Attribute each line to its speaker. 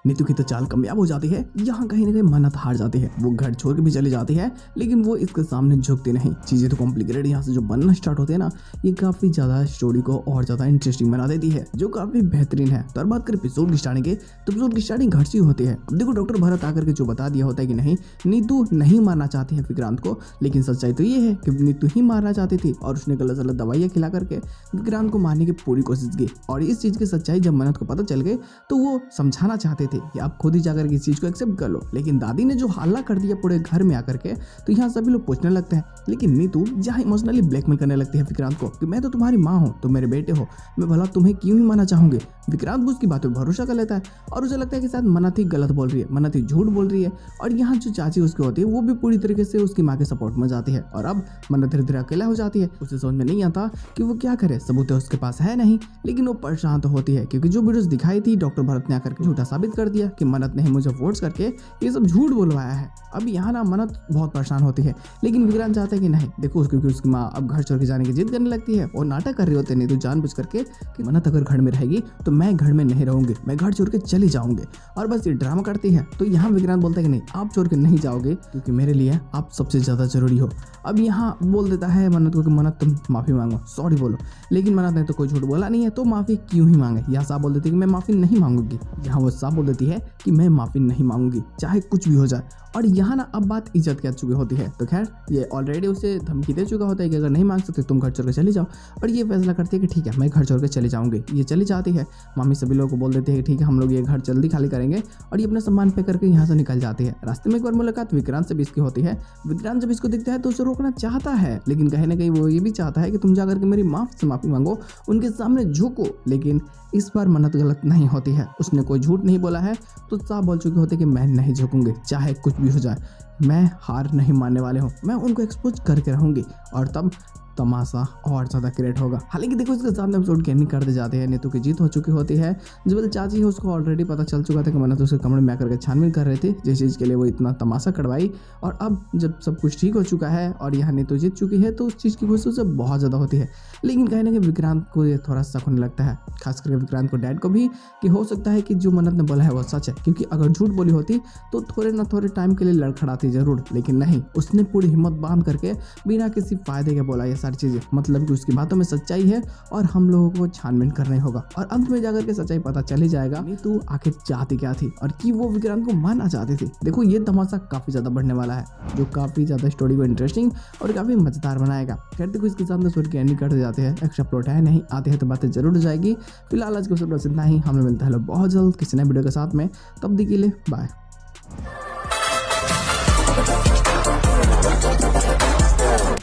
Speaker 1: नीतू की तो चाल कामयाब हो जाती है। यहाँ कहीं ना कहीं मन्नत हार जाती है, वो घर छोड़ के भी चली जाती है, लेकिन वो इसके सामने झुकती नहीं। चीजें तो कॉम्प्लिकेटेड यहाँ से जो बनना स्टार्ट होते हैं ना, ये काफी ज्यादा स्टोरी को और ज्यादा इंटरेस्टिंग बना देती है, जो काफी बेहतरीन है। तो बात करें एपिसोड की स्टार्टिंग के, तो एपिसोड की स्टार्टिंग घर से होती है। अब देखो डॉक्टर भरत आकर के जो बता दिया होता है कि नहीं, नीतू नहीं मारना चाहती है विक्रांत को, लेकिन सच्चाई तो ये है कि नीतू ही मारना चाहती थी और उसने गलत गलत दवाइयाँ खिला करके विक्रांत को मारने की पूरी कोशिश की। और इस चीज की सच्चाई जब मन्नत को पता चल गई तो वो समझाना चाहते थे कि आप खुद ही जाकर इस चीज को एक्सेप्ट कर लो, लेकिन दादी ने जो हल्ला कर दिया पूरे घर में आकर के, तो यहाँ सभी लोग पूछने लगते हैं। लेकिन नीतू जहाँ इमोशनली ब्लैकमेल करने लगती है विक्रांत को कि मैं तो तुम्हारी माँ हूँ, तुम मेरे बेटे हो, मैं भला तुम्हें क्यों ही मारना चाहूंगी। विक्रांत उसकी बातों पर भरोसा कर लेता है और उसे लगता है कि शायद मन्नत ही गलत बोल रही है, मन्नत ही झूठ बोल रही है। और यहाँ जो चाची उसकी होती है वो भी पूरी तरीके से उसकी माँ के सपोर्ट में जाती है। और अब मन्नत धीरे धीरे अकेला हो जाती है, उसे समझ में नहीं आता कि वो क्या करे, सबूत उसके पास है नहीं, लेकिन वो परेशान तो होती है क्योंकि जो वीडियोस दिखाई थी डॉक्टर भरत ने आकर के झूठा साबित कर दिया कि मन्नत ने मुझे फोर्स करके ये सब झूठ बोलवाया है। अब यहाँ ना मन्नत बहुत परेशान होती है, लेकिन विक्रांत चाहता है कि नहीं देखो, क्योंकि उसकी माँ अब घर छोड़ के जाने की जिद करने लगती है और नाटक कर रही होते नहीं तो जानबूझ करके कि मन्नत अगर घर में रहेगी तो मैं घर में नहीं रहूंगी, मैं घर छोड़ के चली जाऊंगी, और बस ये ड्रामा करती है। तो यहाँ विक्रांत बोलता है कि नहीं, आप छोड़ के नहीं जाओगे क्योंकि मेरे लिए आप सबसे ज्यादा जरूरी हो। अब यहाँ बोल देता है मन्नत को कि मन्नत तुम माफी मांगो, सॉरी बोलो, लेकिन मन्नत ने तो कोई झूठ बोला नहीं है तो माफी क्यों ही मांगे। यहाँ साफ बोल देती है कि मैं माफी नहीं मांगूंगी, यहाँ वो साफ बोल देती है कि मैं माफी नहीं मांगूंगी चाहे कुछ भी हो जाए। और यहाँ ना अब बात इज्जत की आ चुकी होती है, तो खैर ये ऑलरेडी उसे धमकी दे चुका होता है कि अगर नहीं मांग सकते तुम घर छोड़ के चली जाओ। और ये फैसला करती है कि ठीक है मैं घर छोड़ के चली जाऊंगी। ये चली जाती है, मामी सभी लोगों को बोल देती है कि ठीक है हम लोग ये घर जल्दी खाली करेंगे, और ये अपना सामान पे करके यहाँ से निकल जाती है। रास्ते में एक बार मुलाकात विक्रांत से भी इसकी होती है। विक्रांत जब इसको दिखता है तो उसे रोकना चाहता है, लेकिन कहीं ना कहीं वो ये भी चाहता है कि तुम जाकर के मेरी माँ से माफी मांगो, उनके सामने झुको। लेकिन इस बार मन्नत गलत नहीं होती है, उसने कोई झूठ नहीं बोला है, तो साफ बोल चुके होते कि मैं नहीं झुकूंगी चाहे कुछ भी हो जाए, मैं हार नहीं मानने वाले हूँ, मैं उनको एक्सपोज करके रहूंगी। और तब तमाशा और ज़्यादा क्रिएट होगा। हालांकि देखो इसके सामने एपिसोड के एंडिंग करते जाते हैं, नीतू की जीत हो चुकी होती है। जो चाची है उसको ऑलरेडी पता चल चुका था कि मन्नत उसके कमरे में आकर के छानबीन कर रही थी, जिस चीज़ के लिए वो इतना तमाशा करवाई। और अब जब सब कुछ ठीक हो चुका है और यहाँ नीतू जीत चुकी है तो उस चीज़ की खुशी उसे बहुत ज़्यादा होती है। लेकिन कहीं ना कहीं विक्रांत को ये थोड़ा शक होने लगता है, खास करके विक्रांत को डैड को भी, कि हो सकता है कि जो मन्नत ने बोला है वो सच है, क्योंकि अगर झूठ बोली होती तो थोड़े ना थोड़े टाइम के लिए लड़खड़ाती जरूर, लेकिन नहीं, उसने पूरी हिम्मत बांध करके बिना किसी फायदे के बोला ये सारी चीज़ें, मतलब कि उसकी बातों में सच्चाई है और हम लोगों को छानबीन करना ही होगा। और अंत में जाकर के सच्चाई पता चल ही जाएगा नीतू आखिर चाहती क्या थी और कि वो विक्रांत को मारना चाहती थी। देखो ये तमाशा काफी ज्यादा बढ़ने वाला है, जो काफी ज्यादा स्टोरी को इंटरेस्टिंग और काफी मजेदार बनाएगा। खैर देखो इसके साथ में स्टोरी की एंडिंग करते जाते हैं, एक्स्ट्रा प्लॉट है नहीं, आते हैं तो बातें जरूर हो जाएगी। फिलहाल आज के एपिसोड बस इतना ही, हमें मिलता है बहुत जल्द किसी नए वीडियो के साथ में, तब तक के लिए बाय।